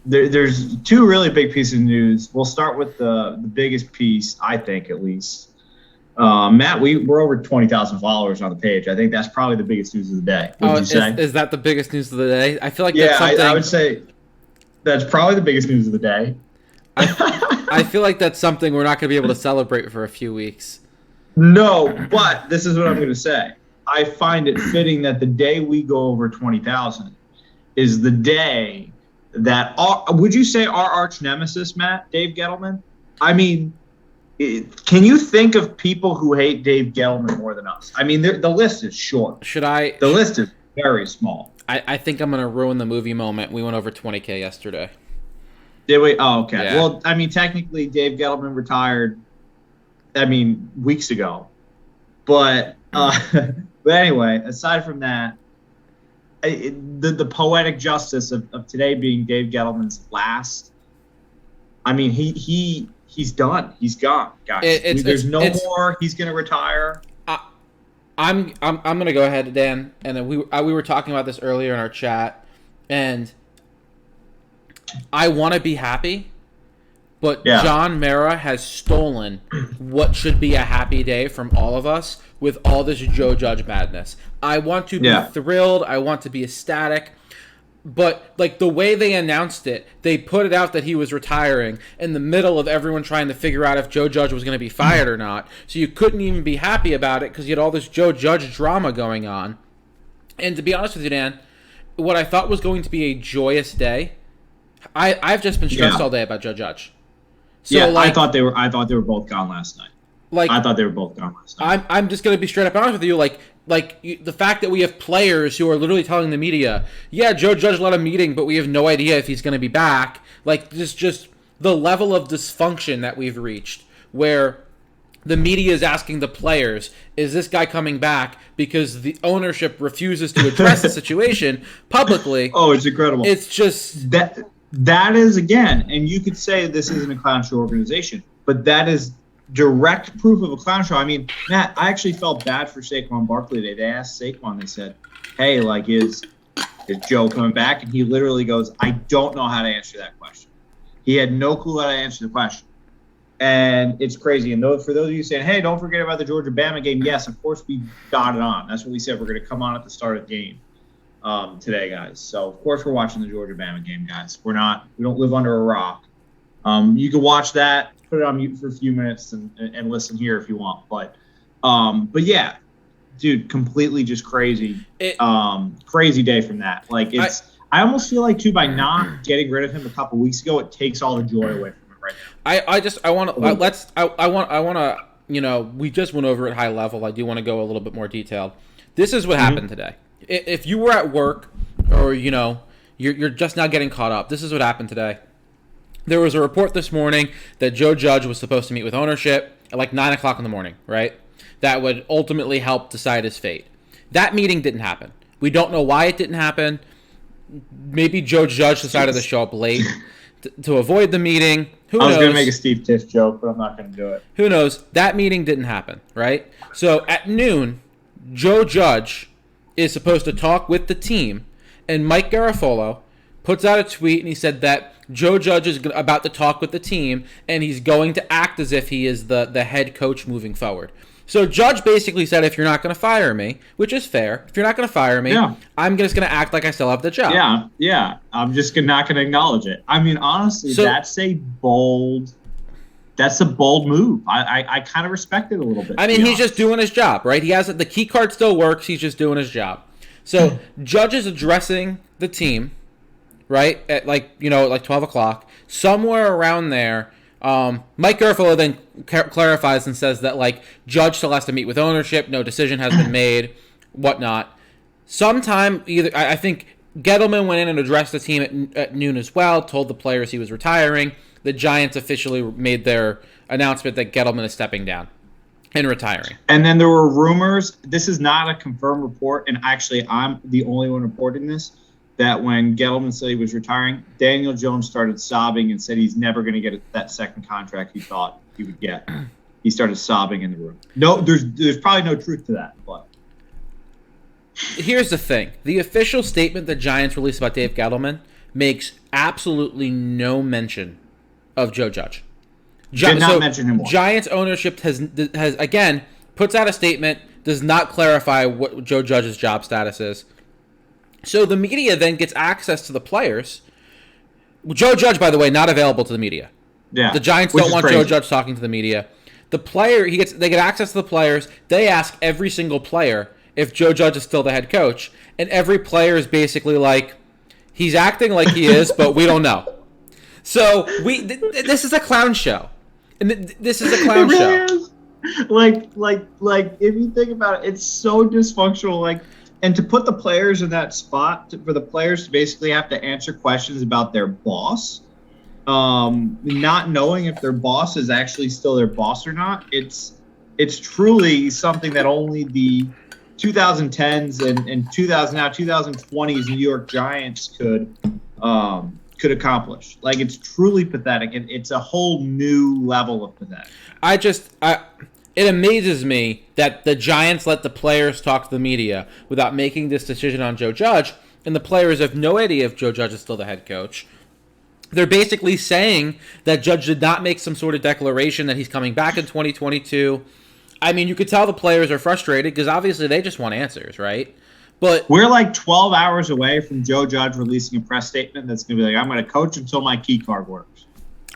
There's two really big pieces of news. We'll start with the biggest piece, I think, at least. Matt, we're over 20,000 followers on the page. I think that's probably the biggest news of the day. Would you say? Is that the biggest news of the day? I feel like that's something... I would say that's probably the biggest news of the day. I feel like that's something we're not going to be able to celebrate for a few weeks. No, but this is what I'm going to say. I find it fitting that the day we go over 20,000 is the day that would you say our arch nemesis, Matt, Dave Gettleman? I mean, can you think of people who hate Dave Gettleman more than us? I mean, the list is short. The list is very small. I think I'm going to ruin the movie moment. We went over 20K yesterday. Did we? Oh, okay. Yeah. Well, I mean, technically, Dave Gettleman retired, weeks ago. But anyway, aside from that, the poetic justice of today being Dave Gettleman's last. I mean, he's done. He's gone, guys. There's no more. He's gonna retire. I'm gonna go ahead, Dan, and then we were talking about this earlier in our chat, and I want to be happy, but John Mara has stolen what should be a happy day from all of us with all this Joe Judge madness. I want to be thrilled. I want to be ecstatic. But, like, the way they announced it, they put it out that he was retiring in the middle of everyone trying to figure out if Joe Judge was going to be fired or not. So you couldn't even be happy about it because you had all this Joe Judge drama going on. And to be honest with you, Dan, what I thought was going to be a joyous day, I've just been stressed all day about Joe Judge. So, I thought they were both gone last night. I thought they were both gone last night. I'm just going to be straight up honest with you. The fact that we have players who are literally telling the media, Joe Judge led a meeting, but we have no idea if he's going to be back. Like, just the level of dysfunction that we've reached, where the media is asking the players, is this guy coming back? Because the ownership refuses to address the situation publicly. Oh, it's incredible. It's just... That is, again, and you could say this isn't a clown show organization, but that is direct proof of a clown show. I mean, Matt, I actually felt bad for Saquon Barkley today. They asked Saquon, they said, hey, is Joe coming back? And he literally goes, I don't know how to answer that question. He had no clue how to answer the question. And it's crazy. And for those of you saying, hey, don't forget about the Georgia-Bama game, yes, of course we got it on. That's what we said. We're going to come on at the start of the game today, guys. So, of course, we're watching the Georgia-Bama game, guys. We don't live under a rock. You can watch that. Put it on mute for a few minutes and listen here if you want. But yeah, dude, completely just crazy. Crazy day from that. I almost feel like too, by not getting rid of him a couple weeks ago, it takes all the joy away from it right now. We just went over at high level. I do want to go a little bit more detailed. This is what happened today. If you were at work or you're just now getting caught up, this is what happened today. There was a report this morning that Joe Judge was supposed to meet with ownership at 9 o'clock in the morning, right? That would ultimately help decide his fate. That meeting didn't happen. We don't know why it didn't happen. Maybe Joe Judge decided to show up late to avoid the meeting. Who knows? I was going to make a Steve Tisch joke, but I'm not going to do it. Who knows? That meeting didn't happen, right? So at noon, Joe Judge is supposed to talk with the team, and Mike Garafolo puts out a tweet, and he said that Joe Judge is about to talk with the team, and he's going to act as if he is the head coach moving forward. So Judge basically said, if you're not going to fire me, which is fair, if you're not going to fire me, I'm just going to act like I still have the job. Yeah. I'm just not going to acknowledge it. I mean, honestly, that's a bold move. I kind of respect it a little bit. I mean, he's just doing his job, right? He has the key card still works. He's just doing his job. So Judge is addressing the team, right, at 12 o'clock. Somewhere around there, Mike Garafolo then clarifies and says that, Judge still has to meet with ownership. No decision has been made, whatnot. Sometime, I think Gettleman went in and addressed the team at noon as well, told the players he was retiring. The Giants officially made their announcement that Gettleman is stepping down and retiring. And then there were rumors. This is not a confirmed report, and actually I'm the only one reporting this, that when Gettleman said he was retiring, Daniel Jones started sobbing and said he's never going to get that second contract he thought he would get. He started sobbing in the room. No, there's probably no truth to that, but here's the thing. The official statement the Giants released about Dave Gettleman makes absolutely no mention of Joe Judge. Did not mention him once. Giants ownership has again puts out a statement, does not clarify what Joe Judge's job status is. So the media then gets access to the players. Joe Judge, by the way, not available to the media. Yeah, the Giants don't want Joe Judge talking to the media. The player, they get access to the players. They ask every single player if Joe Judge is still the head coach, and every player is basically like, he's acting like he is, but we don't know. So this is a clown show, and this is a clown show. Is. Like if you think about it, it's so dysfunctional. Like, and to put the players in that spot, for the players to basically have to answer questions about their boss, not knowing if their boss is actually still their boss or not, it's truly something that only the 2010s and 2020s New York Giants could accomplish. Like, it's truly pathetic, and it's a whole new level of pathetic. It amazes me that the Giants let the players talk to the media without making this decision on Joe Judge, and the players have no idea if Joe Judge is still the head coach. They're basically saying that Judge did not make some sort of declaration that he's coming back in 2022. I mean, you could tell the players are frustrated because obviously they just want answers, right? But we're like 12 hours away from Joe Judge releasing a press statement that's going to be like, I'm going to coach until my key card works.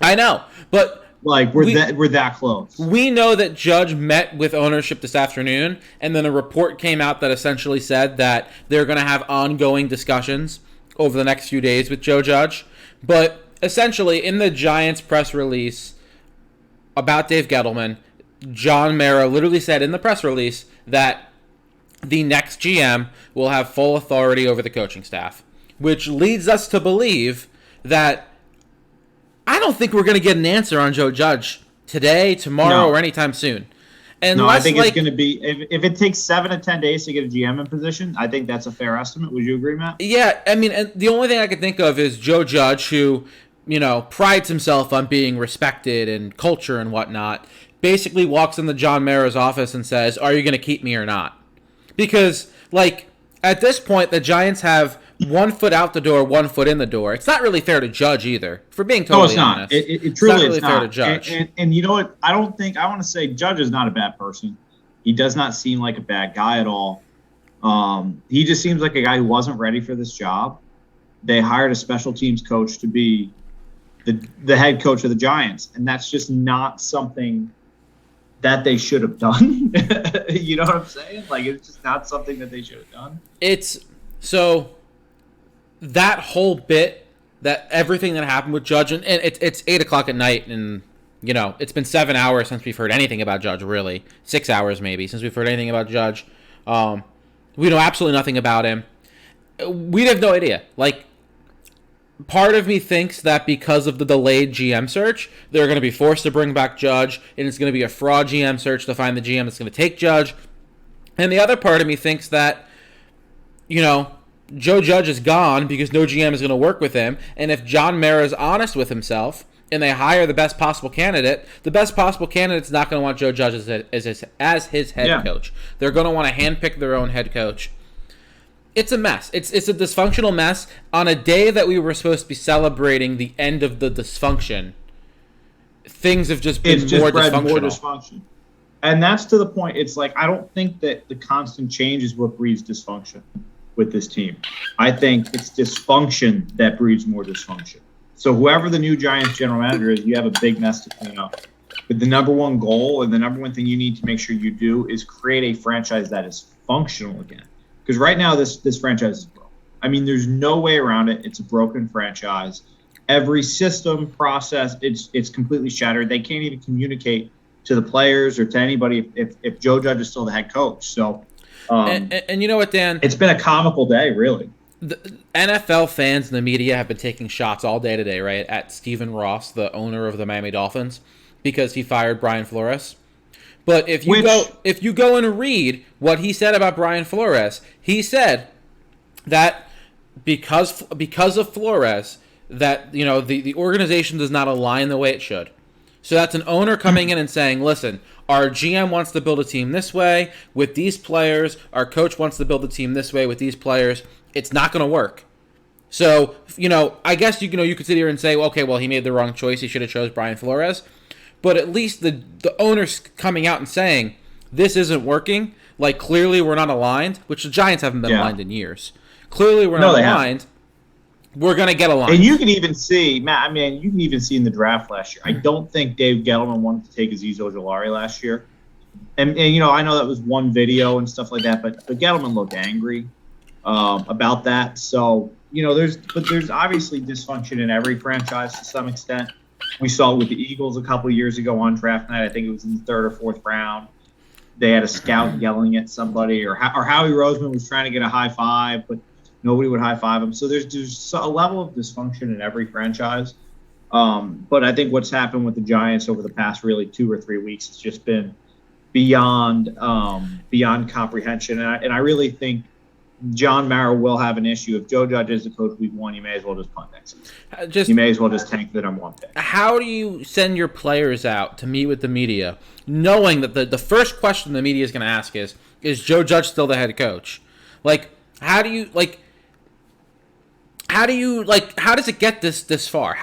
I know, but like we're that close. We know that Judge met with ownership this afternoon, and then a report came out that essentially said that they're going to have ongoing discussions over the next few days with Joe Judge. But essentially, in the Giants press release about Dave Gettleman, John Mara literally said in the press release that the next GM will have full authority over the coaching staff, which leads us to believe that I don't think we're going to get an answer on Joe Judge today, tomorrow, or anytime soon. I think it's going to be, if it takes 7 to 10 days to get a GM in position, I think that's a fair estimate. Would you agree, Matt? Yeah, I mean, and the only thing I can think of is Joe Judge, who, prides himself on being respected and culture and whatnot, basically walks into John Mara's office and says, are you going to keep me or not? Because, at this point, the Giants have 1 foot out the door, 1 foot in the door. It's not really fair to Judge either, for being totally honest. It truly is not really fair to Judge. And you know what? I want to say Judge is not a bad person. He does not seem like a bad guy at all. He just seems like a guy who wasn't ready for this job. They hired a special teams coach to be the head coach of the Giants, and that's just not something that they should have done. You know what I'm saying? Like, it's just not something that they should have done. So that whole bit, that everything that happened with Judge, and it's 8 o'clock at night, and it's been 7 hours since we've heard anything about Judge, really. 6 hours maybe since we've heard anything about Judge. We know absolutely nothing about him. We have no idea. Part of me thinks that because of the delayed GM search, they're going to be forced to bring back Judge, and it's going to be a fraud GM search to find the GM that's going to take Judge. And the other part of me thinks that, Joe Judge is gone because no GM is going to work with him, and if John Mara is honest with himself and they hire the best possible candidate, the best possible candidate's not going to want Joe Judge as his head coach. They're going to want to handpick their own head coach. It's a mess. It's a dysfunctional mess on a day that we were supposed to be celebrating the end of the dysfunction. Things have just been more dysfunctional. And that's to the point. It's like, I don't think that the constant change is what breeds dysfunction with this team. I think it's dysfunction that breeds more dysfunction. So whoever the new Giants general manager is, you have a big mess to clean up. But the number one goal and the number one thing you need to make sure you do is create a franchise that is functional again. Because right now, this franchise is broken. I mean, there's no way around it. It's a broken franchise. Every system, process, it's completely shattered. They can't even communicate to the players or to anybody if Joe Judge is still the head coach. So, and you know what, Dan? It's been a comical day, really. The NFL fans and the media have been taking shots all day today, right, at Stephen Ross, the owner of the Miami Dolphins, because he fired Brian Flores. But if you go and read what he said about Brian Flores, he said that because of Flores, that the organization does not align the way it should. So that's an owner coming in and saying, listen, our GM wants to build a team this way with these players. Our coach wants to build a team this way with these players. It's not going to work. So, I guess, you could sit here and say, well, okay, well, he made the wrong choice. He should have chose Brian Flores. But at least the owner's coming out and saying, this isn't working. Like, clearly we're not aligned, which the Giants haven't been aligned in years. Clearly we're not aligned. We're going to get aligned. And you can even see, Matt, you can even see in the draft last year. I don't think Dave Gettleman wanted to take Azeez Ojulari last year. And I know that was one video and stuff like that, but Gettleman looked angry about that. So, there's obviously dysfunction in every franchise to some extent. We saw it with the Eagles a couple of years ago on draft night. I think it was in the 3rd or 4th round. They had a scout yelling at somebody, or Howie Roseman was trying to get a high five, but nobody would high five him. So there's a level of dysfunction in every franchise. But I think what's happened with the Giants over the past really 2 or 3 weeks has just been beyond comprehension. And I really think John Mara will have an issue. If Joe Judge is the coach week 1, you may as well just punt next season. You may as well just tank the number 1 pick. How do you send your players out to meet with the media, knowing that the first question the media is going to ask is Joe Judge still the head coach? How does it get this far?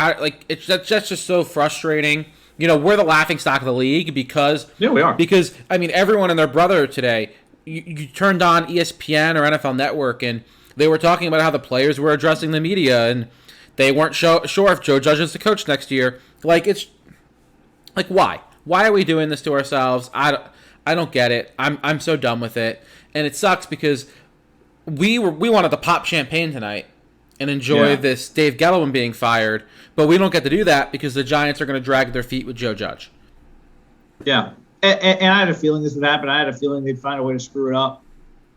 That's just so frustrating. We're the laughingstock of the league because we are. Because everyone and their brother today. You turned on ESPN or NFL Network, and they were talking about how the players were addressing the media, and they weren't sure if Joe Judge is the coach next year. Why? Why are we doing this to ourselves? I don't get it. I'm so done with it, and it sucks because we wanted to pop champagne tonight and enjoy this Dave Gettleman being fired, but we don't get to do that because the Giants are going to drag their feet with Joe Judge. Yeah. And I had a feeling this would happen. I had a feeling they'd find a way to screw it up.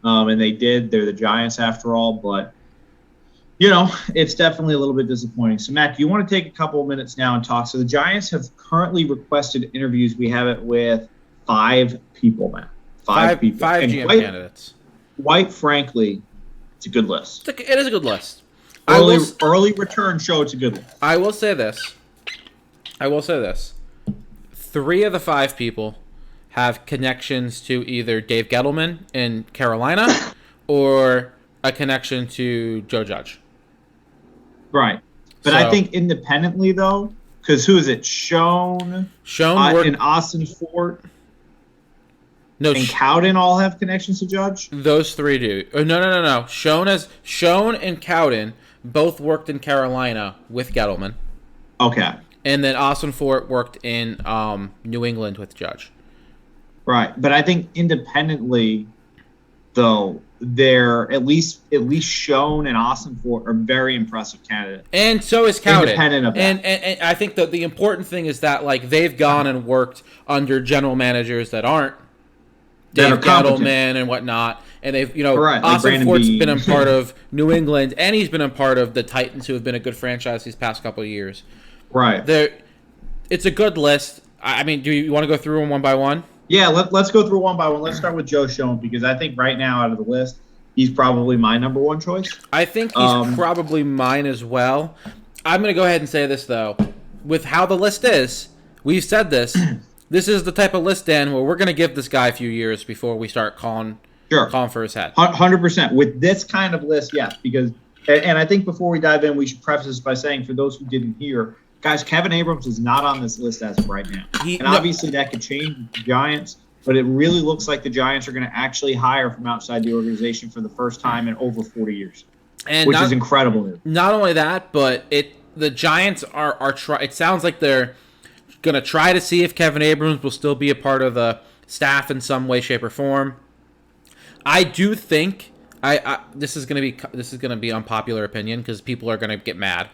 And they did. They're the Giants after all. But, it's definitely a little bit disappointing. So, Matt, do you want to take a couple of minutes now and talk? So the Giants have currently requested interviews. We have it with 5 people, Matt. 5 people. 5 GM candidates. Quite frankly, it's a good list. It is a good list. Early return show, it's a good list. I will say this. 3 of the 5 people have connections to either Dave Gettleman in Carolina or a connection to Joe Judge. Right. But I think independently, though, because who is it? Schoen and Austin Fort and Cowden all have connections to Judge? Those 3 do. Oh, no. Schoen and Cowden both worked in Carolina with Gettleman. Okay. And then Austin Fort worked in New England with Judge. Right, but I think independently, though, they're at least Schoen and Austin Fort are very impressive candidates. And so is Cowden. Independent of that. And I think that the important thing is that they've gone and worked under general managers that aren't Dave Gettleman and whatnot. And they've Austin Fort's been a part of New England, and he's been a part of the Titans, who have been a good franchise these past couple of years. Right. It's a good list. Do you want to go through them one by one? Yeah, let's go through one by one. Let's start with Joe Schoen, because I think right now out of the list, he's probably my number 1 choice. I think he's probably mine as well. I'm going to go ahead and say this, though. With how the list is, we've said this. This is the type of list, Dan, where we're going to give this guy a few years before we start calling for his head. 100%. With this kind of list, yes, because – and I think before we dive in, we should preface this by saying, for those who didn't hear – guys, Kevin Abrams is not on this list as of right now. Obviously that could change with the Giants, but it really looks like the Giants are going to actually hire from outside the organization for the first time in over 40 years, which is incredible. Not only that, but the Giants are it sounds like they're going to try to see if Kevin Abrams will still be a part of the staff in some way, shape, or form. I do think this is going to be unpopular opinion because people are going to get mad.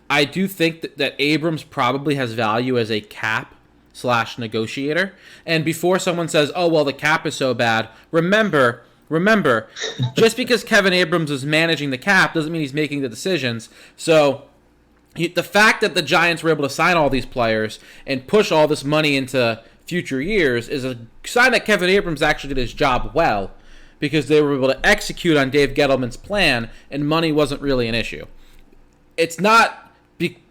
I do think that Abrams probably has value as a cap/negotiator. And before someone says, oh, well, the cap is so bad, remember, just because Kevin Abrams is managing the cap doesn't mean he's making the decisions. So the fact that the Giants were able to sign all these players and push all this money into future years is a sign that Kevin Abrams actually did his job well, because they were able to execute on Dave Gettleman's plan and money wasn't really an issue. It's not...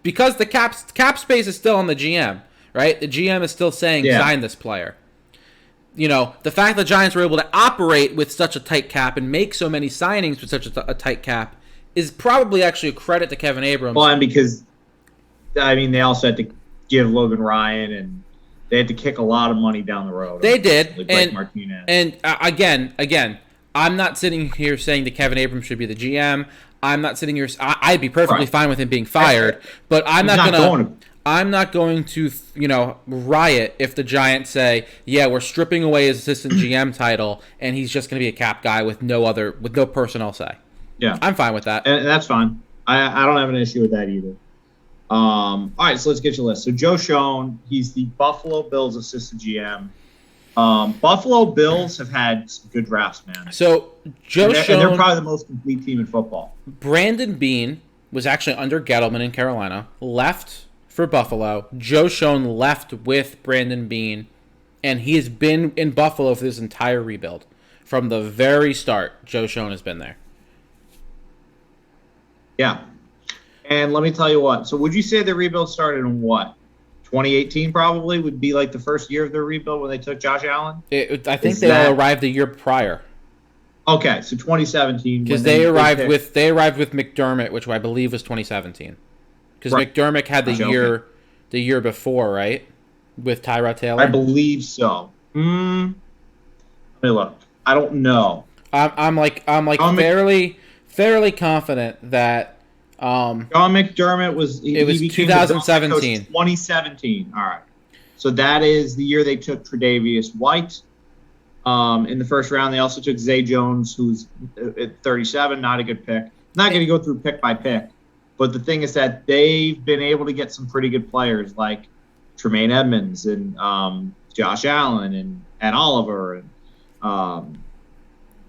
Because the cap space is still on the GM, right? The GM is still saying sign this player. the fact the Giants were able to operate with such a tight cap and make so many signings with such a tight cap is probably actually a credit to Kevin Abrams. Well, and because, they also had to give Logan Ryan, and they had to kick a lot of money down the road. They did. Like Martinez. And again, I'm not sitting here saying that Kevin Abrams should be the GM. I'm not sitting here. I'd be perfectly fine with him being fired, but I'm not going to riot if the Giants say, yeah, we're stripping away his assistant GM title, and he's just going to be a cap guy with no personnel say. Yeah, I'm fine with that, and that's fine. I don't have an issue with that either. All right, so let's get your list. So Joe Schoen, he's the Buffalo Bills assistant GM. Buffalo Bills have had some good drafts, man. So Joe Schoen, and they're probably the most complete team in football. Brandon Beane was actually under Gettleman in Carolina, left for Buffalo. Joe Schoen left with Brandon Beane, and he has been in Buffalo for this entire rebuild. From the very start, Joe Schoen has been there. Yeah. And let me tell you what. So would you say the rebuild started in what? 2018 probably would be like the first year of their rebuild when they took Josh Allen? I think they all arrived the year prior. Okay, so 2017. Because they arrived with McDermott, which I believe was 2017. Because McDermott had the year before, right? With Tyrod Taylor? I believe so. Let me look. I don't know. I'm fairly confident that John McDermott was 2017. 2017. All right. So that is the year they took Tre'Davious White. In the first round, they also took Zay Jones, who's at 37, not a good pick. Not going to go through pick by pick. But the thing is that they've been able to get some pretty good players like Tremaine Edmonds and Josh Allen and Ed Oliver and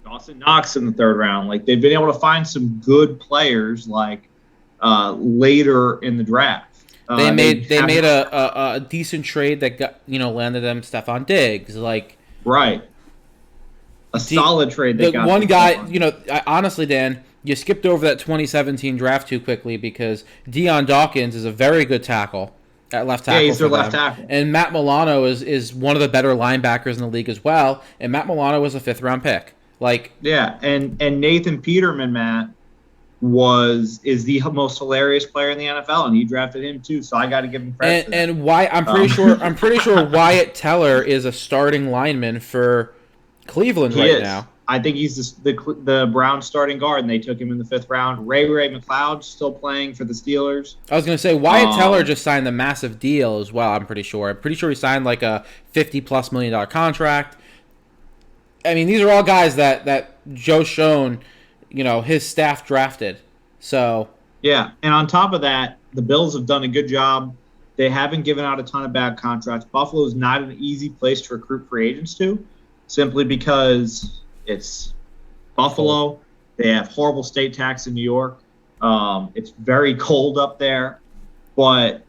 Dawson Knox in the third round. Like, they've been able to find some good players later in the draft. They made a decent trade that got landed them Stephon Diggs, right. A solid trade. One guy, honestly, Dan, you skipped over that 2017 draft too quickly because Deion Dawkins is a very good tackle at left tackle. Yeah, he's their left tackle. And Matt Milano is one of the better linebackers in the league as well. And Matt Milano was a 5th round pick. And Nathan Peterman, Matt, is the most hilarious player in the NFL, and he drafted him too. So I got to give him credit. And why I'm pretty sure Wyatt Teller is a starting lineman for Cleveland now. I think he's the Browns starting guard, and they took him in the 5th round. Ray McLeod still playing for the Steelers. I was going to say Wyatt Teller just signed the massive deal as well. I'm pretty sure he signed like a $50+ million contract. I mean, these are all guys that Joe Schoen, his staff drafted. So yeah, and on top of that, the Bills have done a good job. They haven't given out a ton of bad contracts. Buffalo is not an easy place to recruit free agents to, simply because it's Buffalo. They have horrible state tax in New York. It's very cold up there, but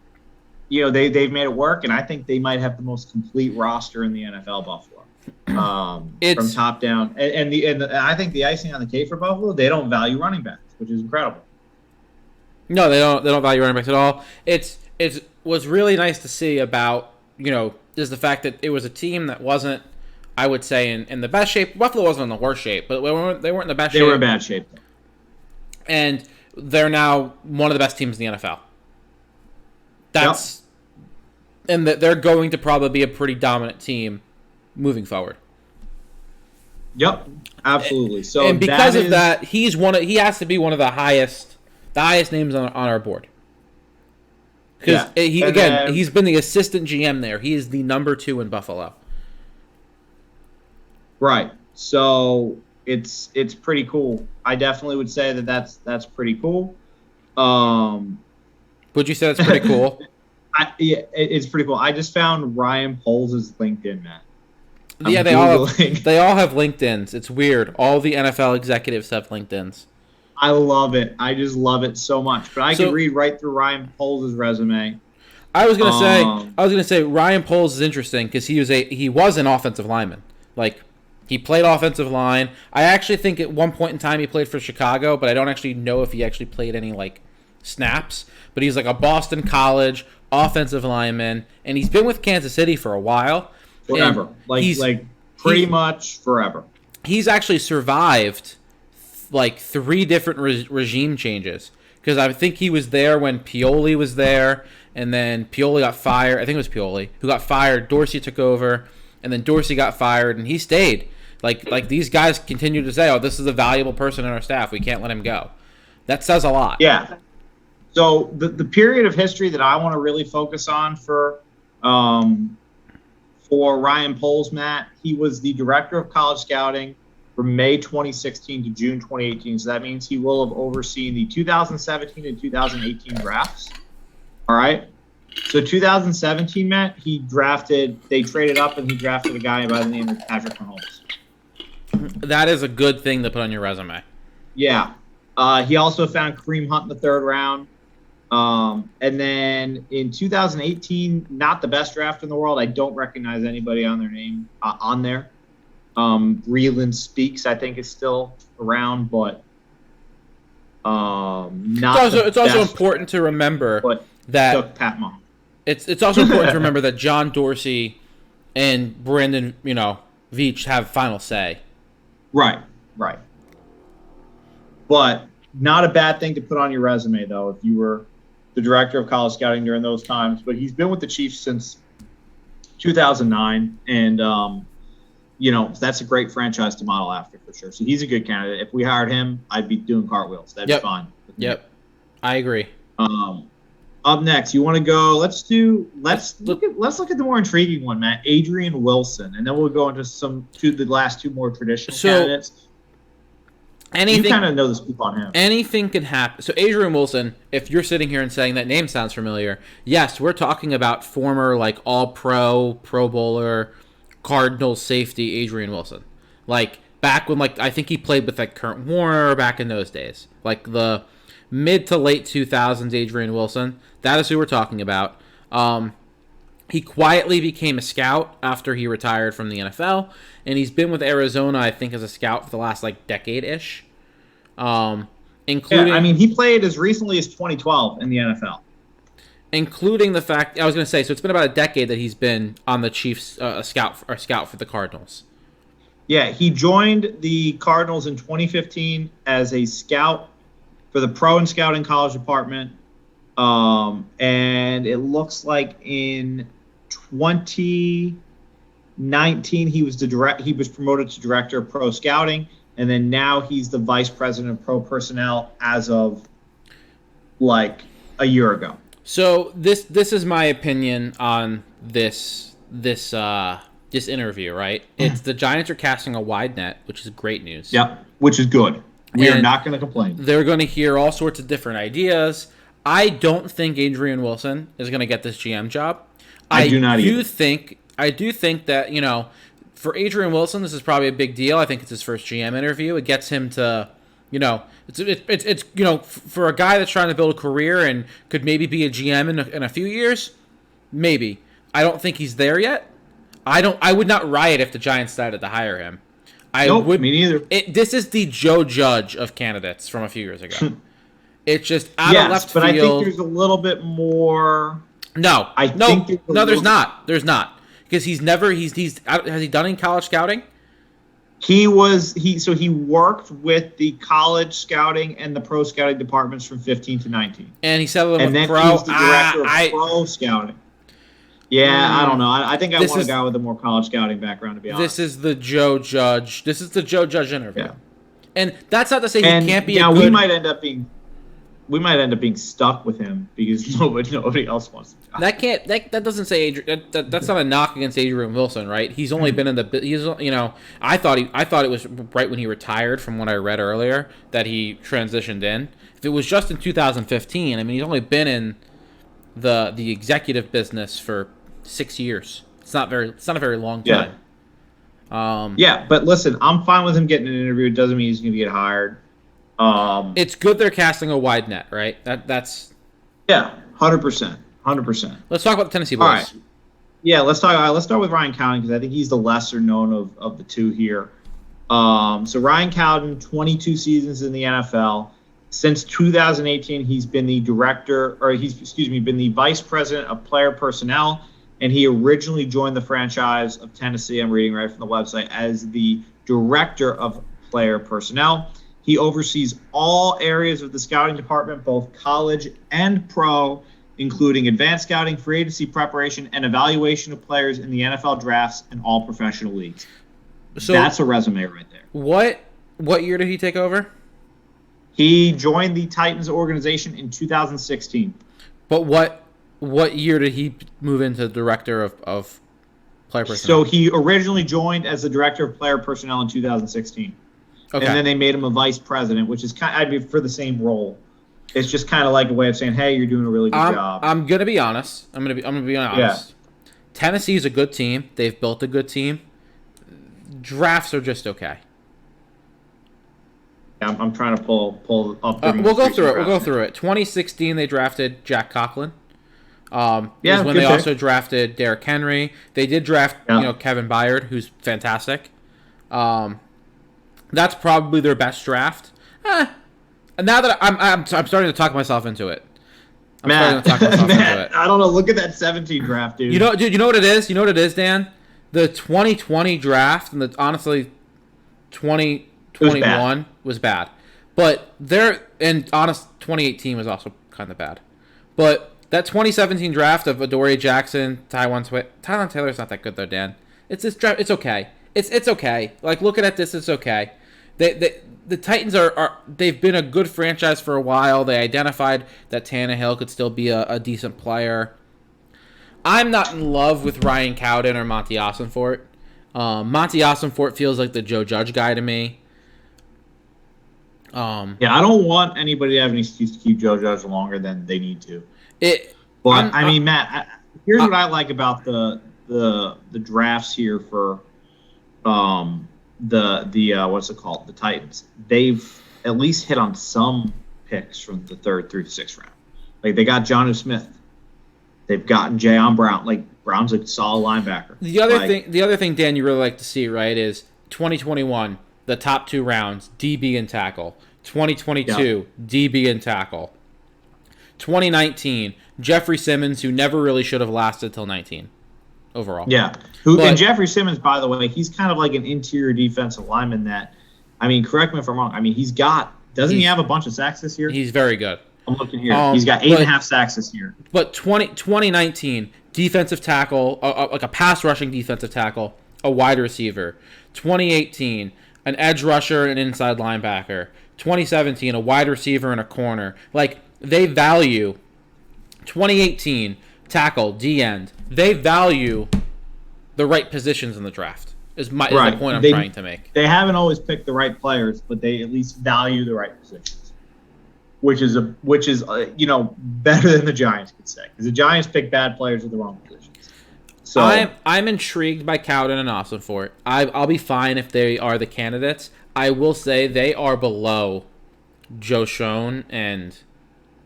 they've made it work, and I think they might have the most complete roster in the NFL. Buffalo. From top down, and I think the icing on the cake for Buffalo, they don't value running backs, which is incredible. No, they don't value running backs at all. It was really nice to see about is the fact that it was a team that wasn't, I would say, in the best shape. Buffalo wasn't in the worst shape, but they weren't in the best shape. They were in bad shape, and they're now one of the best teams in the NFL. And that they're going to probably be a pretty dominant team moving forward. Yep, absolutely. So and because of that, he has to be one of the highest names on our board. Because he's been the assistant GM there. He is the number 2 in Buffalo. Right. So it's pretty cool. I definitely would say that's pretty cool. Would you say that's pretty cool? It's pretty cool. I just found Ryan Poles' LinkedIn, Matt. They all have LinkedIns. It's weird. All the NFL executives have LinkedIns. I love it. I just love it so much. But I could read right through Ryan Poles' resume. I was gonna say Ryan Poles is interesting because he was an offensive lineman. He played offensive line. I actually think at one point in time he played for Chicago, but I don't actually know if he actually played any snaps. But he's a Boston College offensive lineman, and he's been with Kansas City for a while. Forever. pretty much forever. He's actually survived like 3 different regime changes, because I think he was there when Pioli was there, and then Pioli got fired. I think it was Pioli who got fired. Dorsey took over, and then Dorsey got fired, and he stayed. Like these guys continue to say, "Oh, this is a valuable person in our staff. We can't let him go." That says a lot. Yeah. So the period of history that I want to really focus on for Ryan Poles, Matt, he was the director of college scouting from May 2016 to June 2018. So that means he will have overseen the 2017 and 2018 drafts. All right. So 2017, Matt, they traded up and he drafted a guy by the name of Patrick Mahomes. That is a good thing to put on your resume. Yeah. He also found Kareem Hunt in the 3rd round. And then in 2018, not the best draft in the world. I don't recognize anybody on their name on there. Breland Speaks, I think, is still around, but not. It's also important to remember that took Pat Mahomes. It's also important to remember that John Dorsey and Brandon, Veach have final say. Right. But not a bad thing to put on your resume, though, if you were the director of college scouting during those times. But he's been with the Chiefs since 2009, and that's a great franchise to model after for sure. So he's a good candidate. If we hired him, I'd be doing cartwheels. That'd be fine. Yep, I agree. Up next, you want to go? Let's look at the more intriguing one, Matt. Adrian Wilson, and then we'll go into the last 2 more traditional candidates. You kind of know the scoop on him. Anything can happen. So Adrian Wilson, if you're sitting here and saying that name sounds familiar, yes, we're talking about former All-Pro, Pro Bowler, Cardinals safety Adrian Wilson. Back when I think he played with Kurt Warner back in those days. The mid to late 2000s Adrian Wilson. That is who we're talking about. He quietly became a scout after he retired from the NFL, and he's been with Arizona, I think, as a scout for the last decade-ish. Including, he played as recently as 2012 in the NFL. Including the fact, I was going to say, so it's been about a decade that he's been on the Chiefs, a scout for the Cardinals. Yeah, he joined the Cardinals in 2015 as a scout for the Pro and Scouting College Department. And it looks like in 2019 he was promoted to director of Pro Scouting, and then now he's the vice president of Pro Personnel as of a year ago. So this is my opinion on this interview, right? It's the Giants are casting a wide net, which is great news. Yep, which is good. We are not going to complain. They're going to hear all sorts of different ideas. I don't think Adrian Wilson is going to get this GM job. I do think that, for Adrian Wilson, this is probably a big deal. I think it's his first GM interview. It gets him to, it's for a guy that's trying to build a career and could maybe be a GM in a few years, maybe. I don't think he's there yet. I would not riot if the Giants decided to hire him. Me neither. This is the Joe Judge of candidates from a few years ago. It's just out of left field. But I think there's a little bit more. No, there's not. There's not, because has he done in college scouting? He worked with the college scouting and the pro scouting departments from 15 to 19. And he settled with pro. And then he's the director of pro scouting. Yeah, I don't know. I think I want a guy with a more college scouting background, to be honest. This is the Joe Judge. This is the Joe Judge interview. Yeah. And that's not to say he can't be a good... we might end up being stuck with him because nobody else wants to. That doesn't say Adrian. That's not a knock against Adrian Wilson, right? He's only been in the. I thought it was right when he retired, from what I read earlier, that he transitioned in. If it was just in 2015, he's only been in the executive business for 6 years. It's not a very long time. But listen, I'm fine with him getting an interview. It doesn't mean he's going to get hired. It's good they're casting a wide net, right? That's 100%. Let's talk about the Tennessee Boys. All right. Yeah, let's start with Ryan Cowden, because I think he's the lesser known of the two here. So Ryan Cowden, 22 seasons in the NFL. Since 2018, he's been the vice president of player personnel and he originally joined the franchise of Tennessee, I'm reading right from the website, as the director of player personnel. He oversees all areas of the scouting department, both college and pro, including advanced scouting, free agency preparation, and evaluation of players in the NFL drafts and all professional leagues. So that's a resume right there. What year did he take over? He joined the Titans organization in 2016. But what year did he move into director of player personnel? So he originally joined as the director of player personnel in 2016. Okay. And then they made him a vice president, which is kind of for the same role. It's just kind of like a way of saying, "Hey, you're doing a really good job." I'm gonna be honest. I'm gonna be honest. Yeah. Tennessee's a good team. They've built a good team. Drafts are just okay. I'm trying to pull up. We'll go through it. 2016, they drafted Jack Conklin. When they also drafted Derrick Henry. They did draft Kevin Byard, who's fantastic. That's probably their best draft. Now that I'm starting to talk myself into it. Matt, I don't know. Look at that 17 draft, dude. You know what it is? You know what it is, Dan? The 2020 draft and honestly 2021 was bad. But 2018 was also kind of bad. But that 2017 draft of Adoree Jackson, Tylan Taylor's not that good though, Dan. It's okay. It's okay. Like, looking at this, it's okay. The Titans they've been a good franchise for a while. They identified that Tannehill could still be a decent player. I'm not in love with Ryan Cowden or Monty Ossenfort. Monty Ossenfort feels like the Joe Judge guy to me. I don't want anybody to have an excuse to keep Joe Judge longer than they need to. Matt, here's what I like about the drafts here for the Titans. They've at least hit on some picks from the 3rd through the 6th round. Like, they got Jonnu Smith. They've gotten Jayon Brown. Like, Brown's a solid linebacker. The other thing, Dan, you really like to see, right, is 2021, the top 2 rounds, DB and tackle. 2022, DB and tackle. 2019, Jeffrey Simmons, who never really should have lasted till 19 overall. Yeah. And Jeffrey Simmons, by the way, he's kind of like an interior defensive lineman that, correct me if I'm wrong, doesn't he have a bunch of sacks this year? He's very good. I'm looking here. He's got 8.5 sacks this year. But 2019, defensive tackle, like a pass rushing defensive tackle, a wide receiver. 2018, an edge rusher and an inside linebacker. 2017, a wide receiver and a corner. Like, they value 2018 tackle, D-end. They value the right positions in the draft. Is the point I'm trying to make. They haven't always picked the right players, but they at least value the right positions, which is better than the Giants could say, because the Giants pick bad players at the wrong positions. So I'm intrigued by Cowden and Ossenfort. I'll be fine if they are the candidates. I will say they are below Joe Schoen and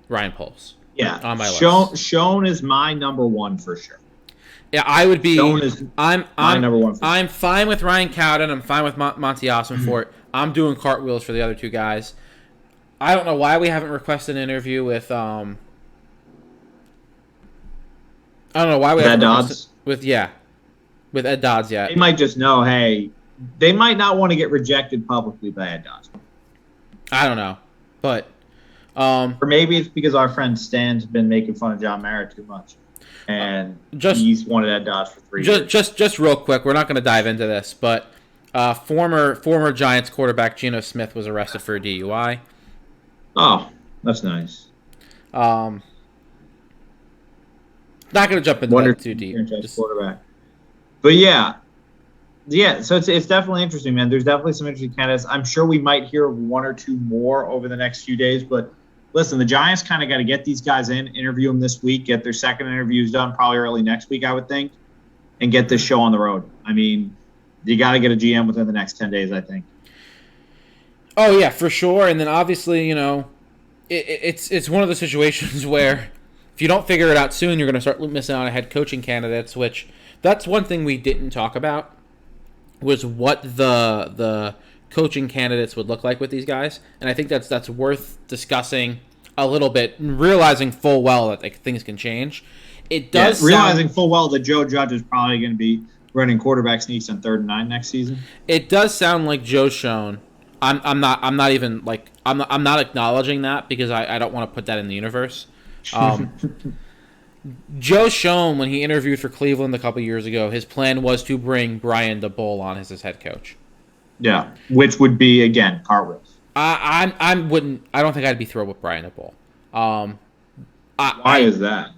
Ryan Poles. Yeah, on my list. Schoen is my number one for sure. Yeah, I would be. I'm number one. I'm fine with Ryan Cowden. I'm fine with Monty Ossenfort. I'm doing cartwheels for the other 2 guys. I don't know why we haven't requested an interview with. I don't know why we haven't Ed Dodds with Ed Dodds yet. They might just know. Hey, they might not want to get rejected publicly by Ed Dodds. I don't know, but. Or maybe it's because our friend Stan's been making fun of John Mara too much. And he's wanted Ed Dodds for 3 years. Just real quick, we're not going to dive into this, but former Giants quarterback Geno Smith was arrested for a DUI. Oh, that's nice. Not going to jump into that too deep. Quarterback. But yeah, so it's definitely interesting, man. There's definitely some interesting candidates. I'm sure we might hear 1 or 2 more over the next few days, but listen, the Giants kind of got to get these guys in, interview them this week, get their second interviews done probably early next week, I would think, and get this show on the road. You got to get a GM within the next 10 days, I think. Oh, yeah, for sure. And then obviously, it's one of the situations where if you don't figure it out soon, you're going to start missing out on head coaching candidates, which that's one thing we didn't talk about was what the coaching candidates would look like with these guys, and I think that's worth discussing a little bit, realizing full well that things can change. it does realizing full well that Joe Judge is probably going to be running quarterback sneaks on 3rd and 9 next season. It does sound like Joe Schoen. I'm not acknowledging that because I don't want to put that in the universe. Joe Schoen, when he interviewed for Cleveland a couple years ago, his plan was to bring Brian DeBull on as his head coach. Yeah, which would be again cartwheels. I don't think I'd be thrilled with Brian DeBull. Why is that?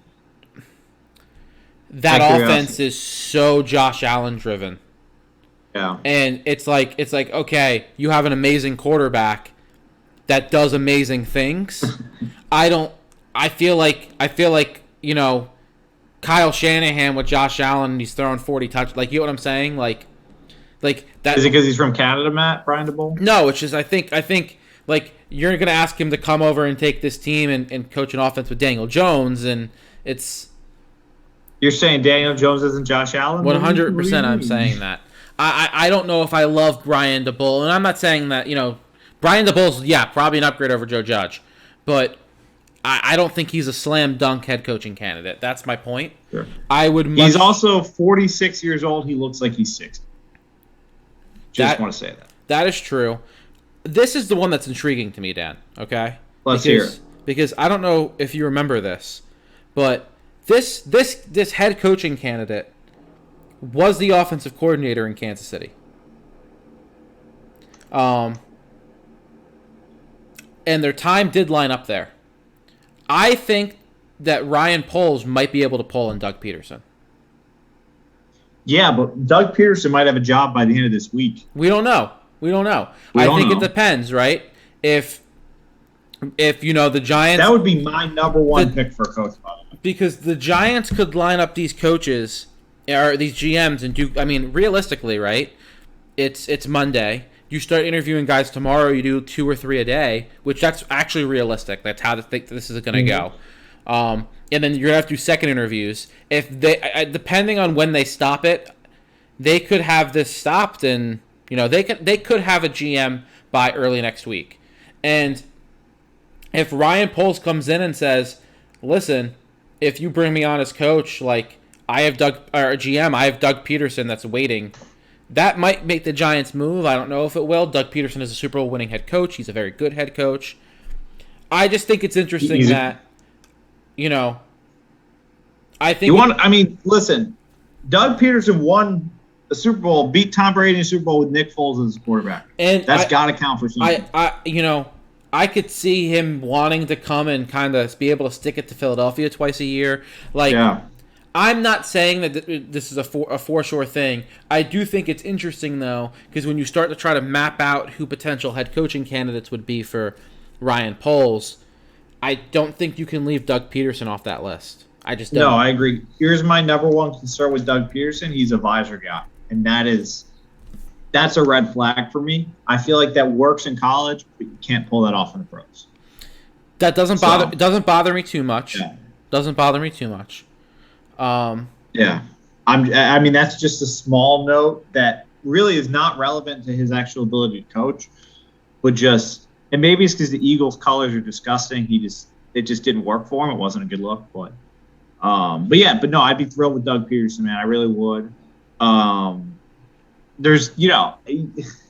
That offense is so Josh Allen driven. Yeah. And it's like okay, you have an amazing quarterback that does amazing things. I feel like Kyle Shanahan with Josh Allen and he's throwing 40 touchdowns. Like, you know what I'm saying? Like that. Is it because he's from Canada, Matt, Brian DeBull? No, it's just I think like you're gonna ask him to come over and take this team and coach an offense with Daniel Jones, and it's. You're saying Daniel Jones isn't Josh Allen? 100% I'm saying that. I don't know if I love Brian DeBull, and I'm not saying that, Brian DeBull's, probably an upgrade over Joe Judge, but I don't think he's a slam dunk head coaching candidate. That's my point. Sure. He's also 46 years old. He looks like he's 60. Just want to say that. That is true. This is the one that's intriguing to me, Dan, okay? Let's hear it. Because I don't know if you remember this, but this head coaching candidate was the offensive coordinator in Kansas City. And their time did line up there. I think that Ryan Poles might be able to pull in Doug Peterson. Yeah, but Doug Peterson might have a job by the end of this week. We don't know. I think it depends, right? If the Giants... That would be my number one pick for a coach, by the way. Because the Giants could line up these coaches, or these GMs, and do... I mean, realistically, right? It's Monday. You start interviewing guys tomorrow, you do 2 or 3 a day, which that's actually realistic. That's how this is going to go. And then you're going to have to do second interviews. If they, depending on when they stop it, they could have this stopped, and they could have a GM by early next week. And if Ryan Poles comes in and says, "Listen, if you bring me on as coach, like I have GM, I have Doug Peterson that's waiting," that might make the Giants move. I don't know if it will. Doug Peterson is a Super Bowl winning head coach. He's a very good head coach. I just think it's interesting that. I think listen, Doug Peterson won the Super Bowl, beat Tom Brady in the Super Bowl with Nick Foles as quarterback. And that's got to count for something. I could see him wanting to come and kind of be able to stick it to Philadelphia twice a year. I'm not saying that this is a for sure thing. I do think it's interesting, though, because when you start to try to map out who potential head coaching candidates would be for Ryan Poles, I don't think you can leave Doug Peterson off that list. I just don't. No, I agree. Here's my number one concern with Doug Peterson. He's a visor guy, and that's a red flag for me. I feel like that works in college, but you can't pull that off in the pros. That doesn't bother me too much. Yeah. Doesn't bother me too much. Yeah. That's just a small note that really is not relevant to his actual ability to coach, but and maybe it's because the Eagles' colors are disgusting. It just didn't work for him. It wasn't a good look, but no, I'd be thrilled with Doug Peterson, man. I really would. And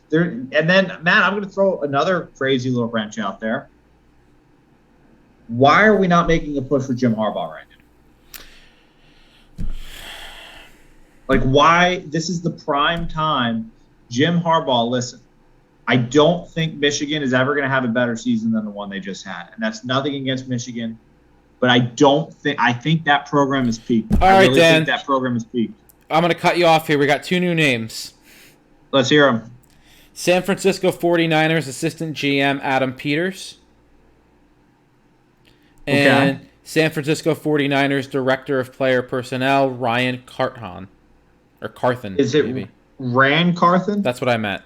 then, Matt, I'm going to throw another crazy little wrench out there. Why are we not making a push for Jim Harbaugh right now? Like, why? This is the prime time. Jim Harbaugh, listen, I don't think Michigan is ever going to have a better season than the one they just had. And that's nothing against Michigan. But I think that program is peaked. All right, Dan. I think that program is peaked. I'm going to cut you off here. We got 2 new names. Let's hear them. San Francisco 49ers assistant GM Adam Peters. And San Francisco 49ers director of player personnel Ryan Carthon. Or Carthen. Is it maybe. Rand Carthen? That's what I meant.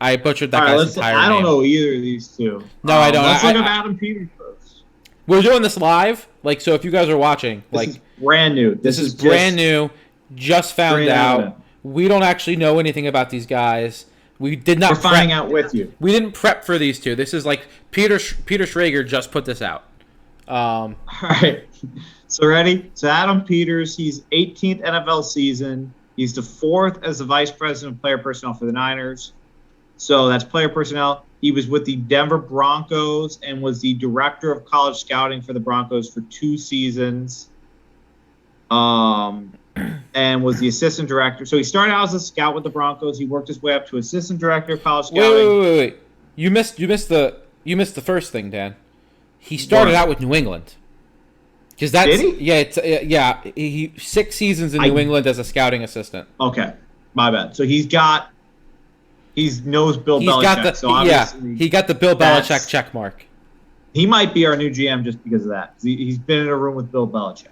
I butchered that guy's entire name. I don't know either of these two. No, I don't. Let's look up Adam Peters first. We're doing this live. So if you guys are watching, this is brand new. This is brand new. Just found out. We don't actually know anything about these guys. We did not. We're finding out with you. We didn't prep for these two. This is like Peter Schrager just put this out. All right. So ready? So Adam Peters, he's 18th NFL season. He's the 4th as the vice president of player personnel for the Niners. So that's player personnel. He was with the Denver Broncos and was the director of college scouting for the Broncos for 2 seasons. And was the assistant director. So he started out as a scout with the Broncos. He worked his way up to assistant director of college scouting. Wait. You missed the first thing, Dan. He started out with New England. Because that's Did he? He 6 seasons in New England as a scouting assistant. Okay, my bad. So he knows Bill Belichick. He got the Bill Belichick check mark. He might be our new GM just because of that. He's been in a room with Bill Belichick.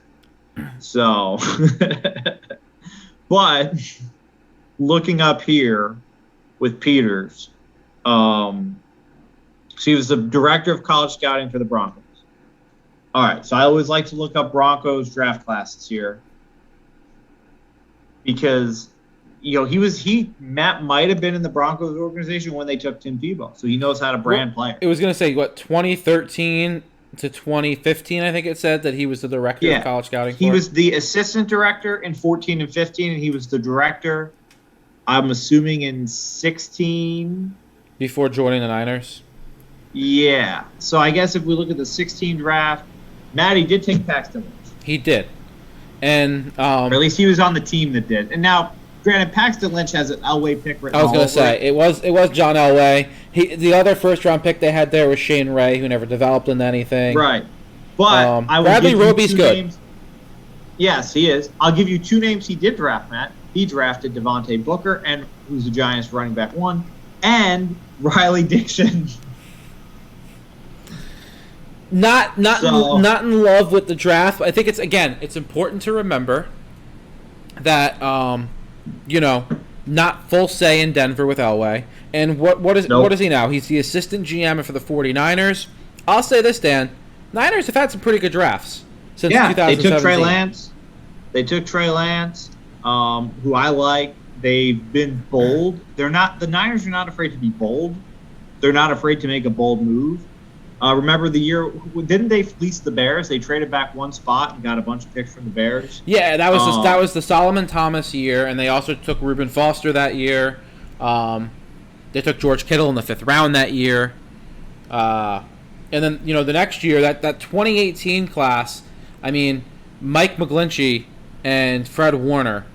So, but looking up here with Peters, so he was the director of college scouting for the Broncos. All right, so I always like to look up Broncos draft classes here because, Matt might have been in the Broncos organization when they took Tim Tebow, so he knows how to brand players. It was going to say, 2013 to 2015, I think it said that he was the director of college scouting. He was the assistant director in 14 and 15, and he was the director, I'm assuming, in 16. Before joining the Niners? Yeah. So I guess if we look at the 16 draft, Matty did take Paxton Lynch. He did. And or at least he was on the team that did. And now, granted, Paxton Lynch has an Elway pick written all over. I was going to say, it was John Elway. The other first-round pick they had there was Shane Ray, who never developed into anything. Right. But Bradley Roby's good. Names. Yes, he is. I'll give you 2 names he did draft, Matt. He drafted Devontae Booker, and who's the Giants running back 1, and Riley Dixon. Not in love with the draft. I think it's important to remember that not full say in Denver with Elway. And what is he now? He's the assistant GM for the 49ers. I'll say this, Dan. Niners have had some pretty good drafts since 2017. They took Trey Lance, who I like. They've been bold. The Niners are not afraid to be bold. They're not afraid to make a bold move. Remember the year? Didn't they fleece the Bears? They traded back 1 spot and got a bunch of picks from the Bears. Yeah, that was the Solomon Thomas year, and they also took Reuben Foster that year. They took George Kittle in the 5th round that year, and then the next year that 2018 class. I mean, Mike McGlinchey and Fred Warner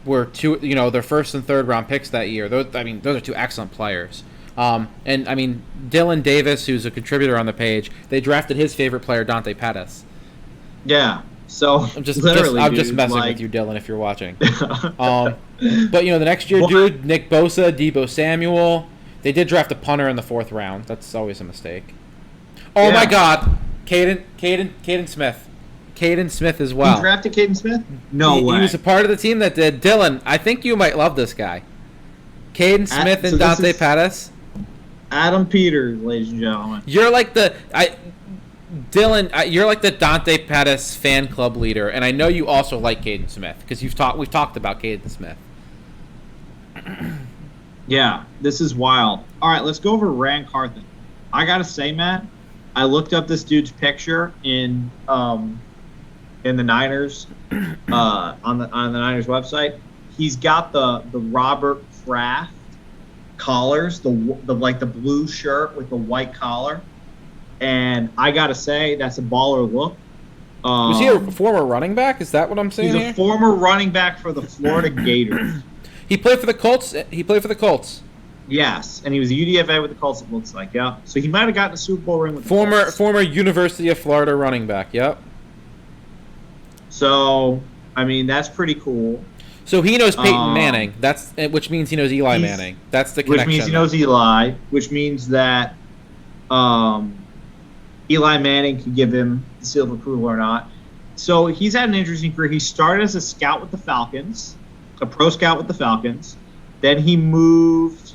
were their 1st and 3rd round picks that year. Those are 2 excellent players. And I mean, Dylan Davis, who's a contributor on the page, they drafted his favorite player, Dante Pettis. Yeah. So I'm just messing with you, Dylan, if you're watching. But the next year, Nick Bosa, Deebo Samuel, they did draft a punter in the 4th round. That's always a mistake. Oh my God, Caden Smith. Caden Smith as well. You drafted Caden Smith? No way. He was a part of the team that did. Dylan, I think you might love this guy. Caden Smith and Dante Pettis. Adam Peters, ladies and gentlemen. You're like you're like the Dante Pettis fan club leader, and I know you also like Caden Smith because we've talked about Caden Smith. Yeah, this is wild. All right, let's go over Rand Carthen. I gotta say, Matt, I looked up this dude's picture in the Niners on the Niners website. He's got the Robert Kraft collars, the blue shirt with the white collar, and I gotta say that's a baller look. Was he a former running back? Is that what I'm saying? He's a former running back for the Florida Gators. He played for the Colts. Yes, and he was a UDFA with the Colts. It looks like, yeah. So he might have gotten a Super Bowl ring with the Colts. Former University of Florida running back. Yep. So I mean that's pretty cool. So he knows Peyton Manning. Which means he knows Eli Manning. That's the connection. Which means he knows Eli. Which means that Eli Manning can give him the seal of approval or not. So he's had an interesting career. He started as a scout with the Falcons, a pro scout with the Falcons. Then he moved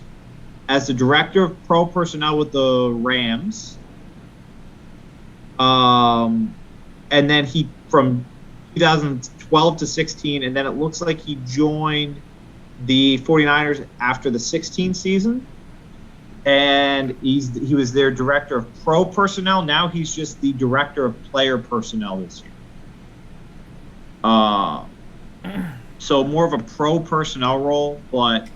as the director of pro personnel with the Rams. And then he from 2012 to 16, and then it looks like he joined the 49ers after the 16 season. and he was their director of pro personnel. Now he's just the director of player personnel this year. So more of a pro personnel role, but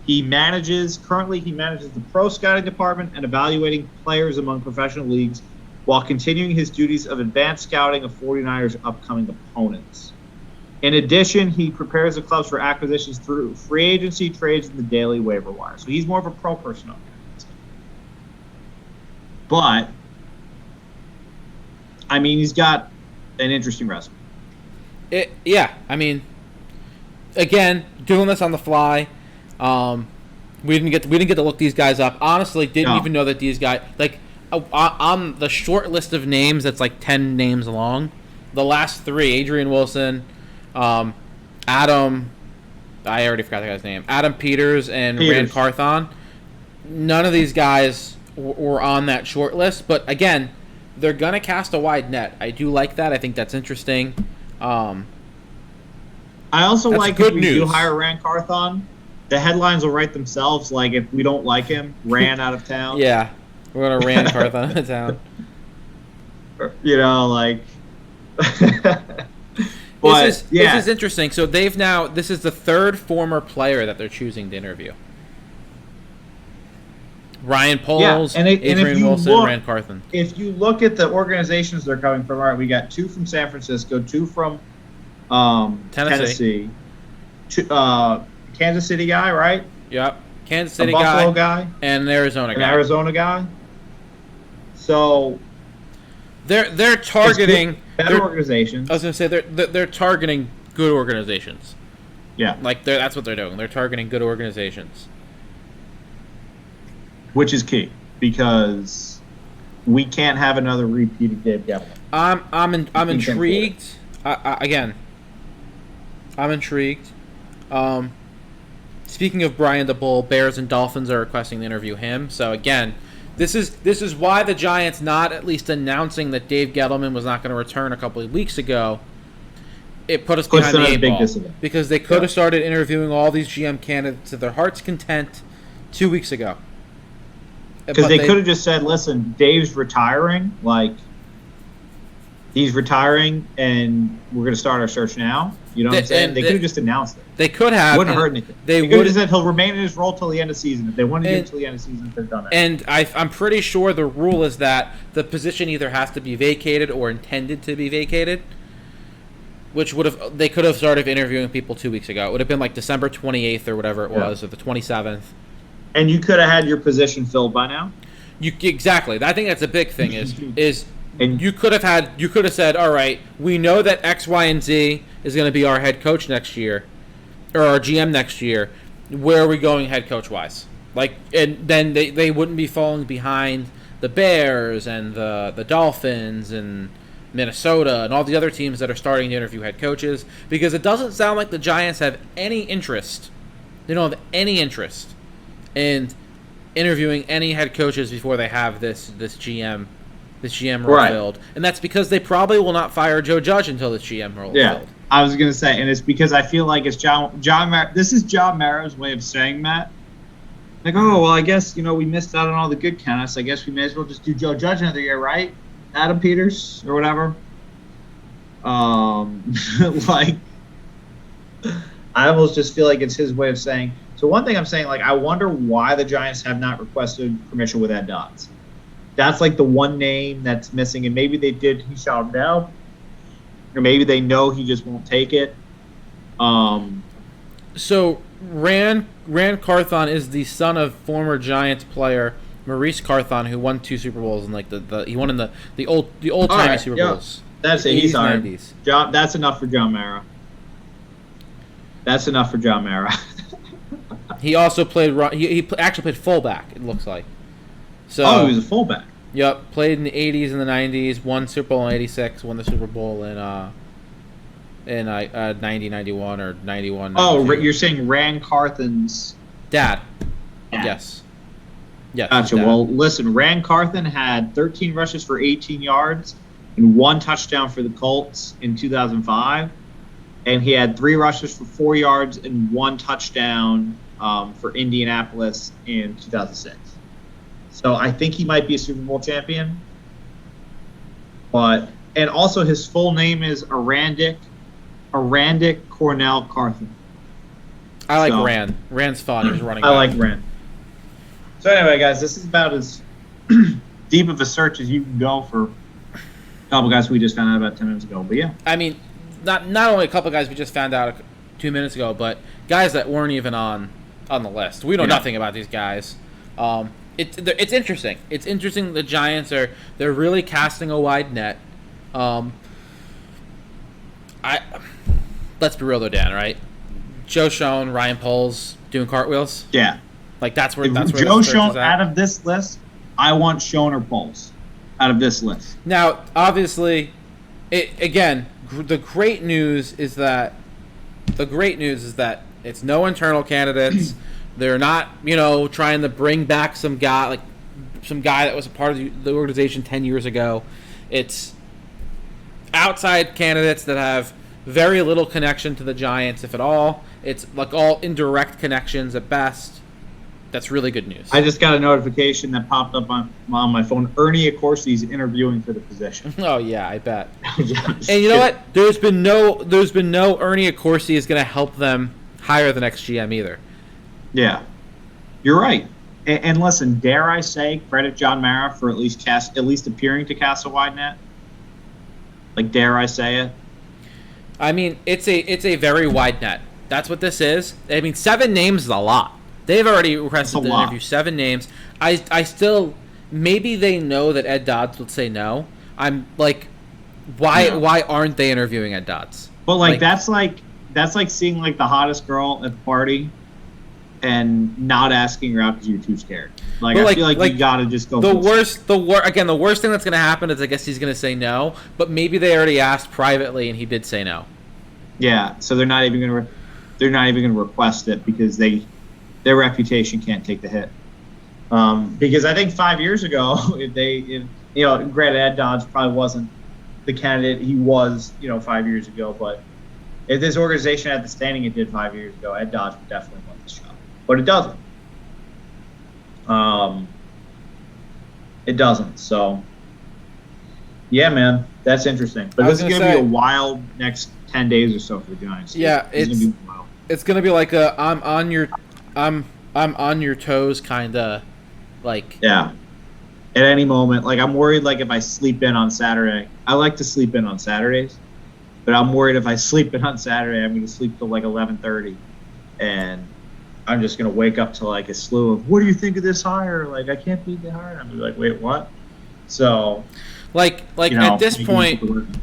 currently he manages the pro scouting department and evaluating players among professional leagues while continuing his duties of advanced scouting of 49ers' upcoming opponents. In addition, he prepares the clubs for acquisitions through free agency, trades, and the daily waiver wire. So he's more of a pro personnel guy. But, I mean, he's got an interesting resume. Again, doing this on the fly. We didn't get to look these guys up. Honestly, didn't even know that these guys, like, on the short list of names that's like 10 names long, the last three, Adrian Wilson, Adam, I already forgot the guy's name, Adam Peters and Rand Carthon, none of these guys were on that short list, but again, they're going to cast a wide net. I do like that. I think that's interesting. I also like if we do hire Rand Carthon, the headlines will write themselves, like if we don't like him, ran out of town. Yeah, we're going to ran Carthon out of town. You know, like... This is interesting. So this is the third former player that they're choosing to interview. Ryan Poles, Adrian Wilson, Rand Carthon. If you look at the organizations they're coming from, all right, we got 2 from San Francisco, 2 from Tennessee. Kansas City guy, right? Yep. Kansas City Buffalo guy. And an Arizona guy. So they're targeting better organizations. I was going to say they're targeting good organizations. Yeah. Like that's what they're doing. They're targeting good organizations. Which is key because we can't have another repeat of Dave Gettleman. I'm intrigued. I'm intrigued. Speaking of Brian the Bull, Bears and Dolphins are requesting to interview him. So again, this is why the Giants not at least announcing that Dave Gettleman was not going to return a couple of weeks ago. It put us behind the eight ball because they could have started interviewing all these GM candidates to their heart's content 2 weeks ago. Because they could have just said, "Listen, Dave's retiring. Like, he's retiring, and we're going to start our search now." You know what I'm saying? They could have just announced it. They could have. Wouldn't hurt anything. They would have said he'll remain in his role till the end of the season. If they want to do it till the end of the season, they've done that. And I'm pretty sure the rule is that the position either has to be vacated or intended to be vacated. Which they could have started interviewing people 2 weeks ago. It would have been like December 28th or whatever it was, or the 27th. And you could have had your position filled by now. Exactly. I think that's a big thing. And you could have said, all right, we know that X, Y, and Z is going to be our head coach next year, or our GM next year. Where are we going head coach wise? Like, and then they wouldn't be falling behind the Bears and the Dolphins and Minnesota and all the other teams that are starting to interview head coaches, because it doesn't sound like the Giants have any interest. They don't have any interest in interviewing any head coaches before they have this GM role filled, and that's because they probably will not fire Joe Judge until the GM role is filled. I was gonna say, and it's because I feel like it's John. This is John Mara's way of saying that. Like, oh well, I guess we missed out on all the good candidates. I guess we may as well just do Joe Judge another year, right? Adam Peters or whatever. Like, I almost just feel like it's his way of saying. So one thing I'm saying, like, I wonder why the Giants have not requested permission with Ed Dodds. That's like the one name that's missing, and maybe they did. He shot him down, or maybe they know he just won't take it. So Rand Carthon is the son of former Giants player Maurice Carthon, who won 2 Super Bowls and like he won in the old timey Super Bowls. That's it. He's hard. That's enough for John Mara. That's enough for John Mara. He also played. He actually played fullback. It looks like. So, he was a fullback. Yep, played in the 80s and the 90s. Won Super Bowl in '86. Won the Super Bowl in 90, 91 or 91. Oh, you're saying Rand Carthon's dad? Yes. Yes. Gotcha. Well, listen, Rand Carthon had 13 rushes for 18 yards and 1 touchdown for the Colts in 2005, and he had 3 rushes for 4 yards and 1 touchdown for Indianapolis in 2006. So I think he might be a Super Bowl champion. And also his full name is Arandic Cornell Carthen. I like Rand. Rand's fun. He's running. I like Rand. So anyway, guys, this is about as deep of a search as you can go for a couple guys we just found out about 10 minutes ago. But yeah, I mean, not only a couple guys we just found out 2 minutes ago, but guys that weren't even on the list. We know nothing about these guys. It's interesting. It's interesting. The Giants they're really casting a wide net. Let's be real though, Dan. Right? Joe Schoen, Ryan Poles doing cartwheels. Yeah, like that's where Joe Schoen out of this list. I want Schoen or Poles out of this list. Now, obviously, the great news is that it's no internal candidates. They're not, trying to bring back some guy that was a part of the organization 10 years ago. It's outside candidates that have very little connection to the Giants, if at all. It's like all indirect connections at best. That's really good news. I just got a notification that popped up on my phone. Ernie Accorsi's interviewing for the position. Oh yeah, I bet. And you know what? There's been no Ernie Accorsi is going to help them hire the next GM either. Yeah, you're right. And listen, dare I say, credit John Mara for at least appearing to cast a wide net. Like, dare I say it? I mean, it's a very wide net. That's what this is. I mean, 7 names is a lot. They've already requested to interview 7 names. I still, maybe they know that Ed Dodds would say no. I'm like, why aren't they interviewing Ed Dodds? But that's like seeing like the hottest girl at the party and not asking her out because you're too scared. Like, I feel like you gotta just go. The worst thing that's gonna happen is I guess he's gonna say no. But maybe they already asked privately and he did say no. Yeah, so they're not even gonna request it because their reputation can't take the hit. Because I think 5 years ago, granted Ed Dodds probably wasn't the candidate he was, 5 years ago, but if this organization had the standing it did 5 years ago, Ed Dodds would definitely want this job. But it doesn't. It doesn't. So, yeah, man, that's interesing. But this is going to be a wild next 10 days or so for the Giants. Yeah, it's going to be like a I'm on your toes kind of like. Yeah. At any moment, like I'm worried. Like if I sleep in on Saturday, I like to sleep in on Saturdays, but I'm worried if I sleep in on Saturday, I'm going to sleep till like 11:30, and I'm just going to wake up to like a slew of, what do you think of this hire? Like, I can't beat the hire. I'm like, wait, what? So, at this point,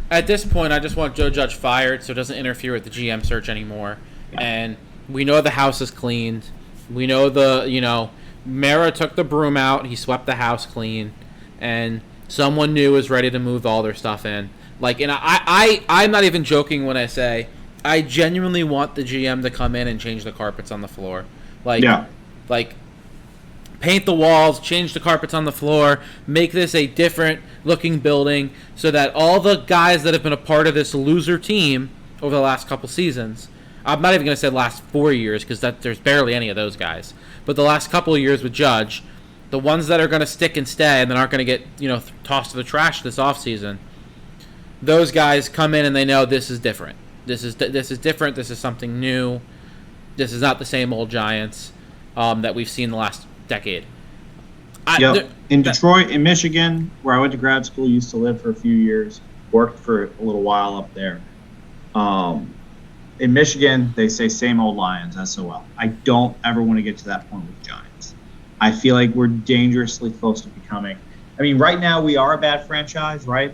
I just want Joe Judge fired so it doesn't interfere with the GM search anymore. Yeah. And we know the house is cleaned. We know Mara took the broom out. He swept the house clean, and someone new is ready to move all their stuff in. And I'm not even joking when I say I genuinely want the GM to come in and change the carpets on the floor. Paint the walls, change the carpets on the floor, make this a different looking building so that all the guys that have been a part of this loser team over the last couple seasons, I'm not even going to say the last 4 years because there's barely any of those guys, but the last couple of years with Judge, the ones that are going to stick and stay and then aren't going to get tossed to the trash this offseason, those guys come in and they know this is different. This is different. This is something new. This is not the same old Giants that we've seen the last decade. In Detroit, in Michigan, where I went to grad school, used to live for a few years, worked for a little while up there. In Michigan, they say same old Lions, SOL. I don't ever want to get to that point with Giants. I feel like we're dangerously close to becoming. I mean, right now we are a bad franchise, right?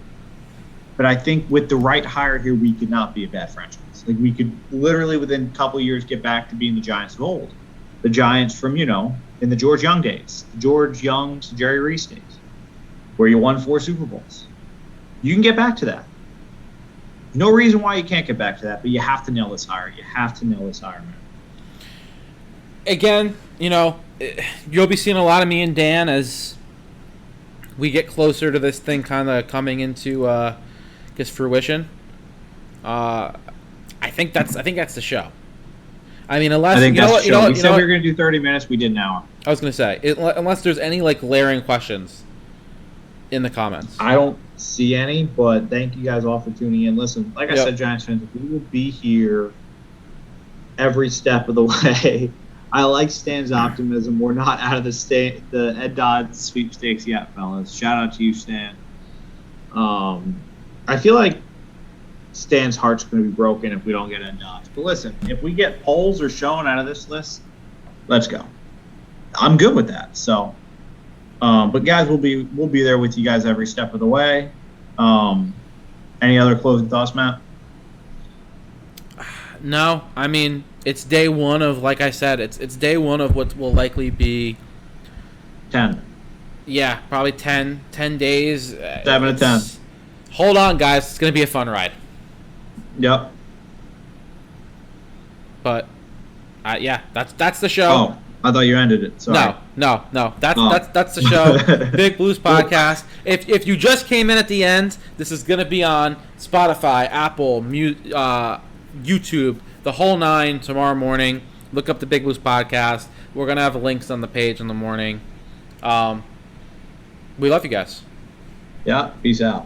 But I think with the right hire here, we could not be a bad franchise. Like, we could literally within a couple of years get back to being the Giants of old. The Giants from, in the George Young days, the George Young to Jerry Reese days, where you won 4 Super Bowls. You can get back to that. No reason why you can't get back to that, but you have to nail this hire. You have to nail this hire, man. Again, you'll be seeing a lot of me and Dan as we get closer to this thing kind of coming into fruition. I think that's the show. I mean, unless I think that's true. We said we were what? going to do 30 minutes. We did an hour. I was going to say, unless there's any like glaring questions in the comments. I don't see any, but thank you guys all for tuning in. Listen, like I said, Giants fans, we will be here every step of the way. I like Stan's optimism. We're not out of the Ed Dodd sweepstakes yet, fellas. Shout out to you, Stan. I feel like Stan's heart's going to be broken if we don't get Ed Dodd. But listen, if we get polls or shown out of this list, let's go. I'm good with that. So, but guys, we'll be there with you guys every step of the way. Any other closing thoughts, Matt? No, I mean, it's day one of, like I said, it's day one of what will likely be 10. Yeah, probably 10 days. 7 to 10. Hold on, guys. It's going to be a fun ride. Yep. But, yeah, that's the show. Oh, I thought you ended it. Sorry. No. That's the show. Big Blues Podcast. If you just came in at the end, this is going to be on Spotify, Apple, YouTube, the whole 9 tomorrow morning. Look up the Big Blues Podcast. We're going to have links on the page in the morning. We love you guys. Yeah, peace out.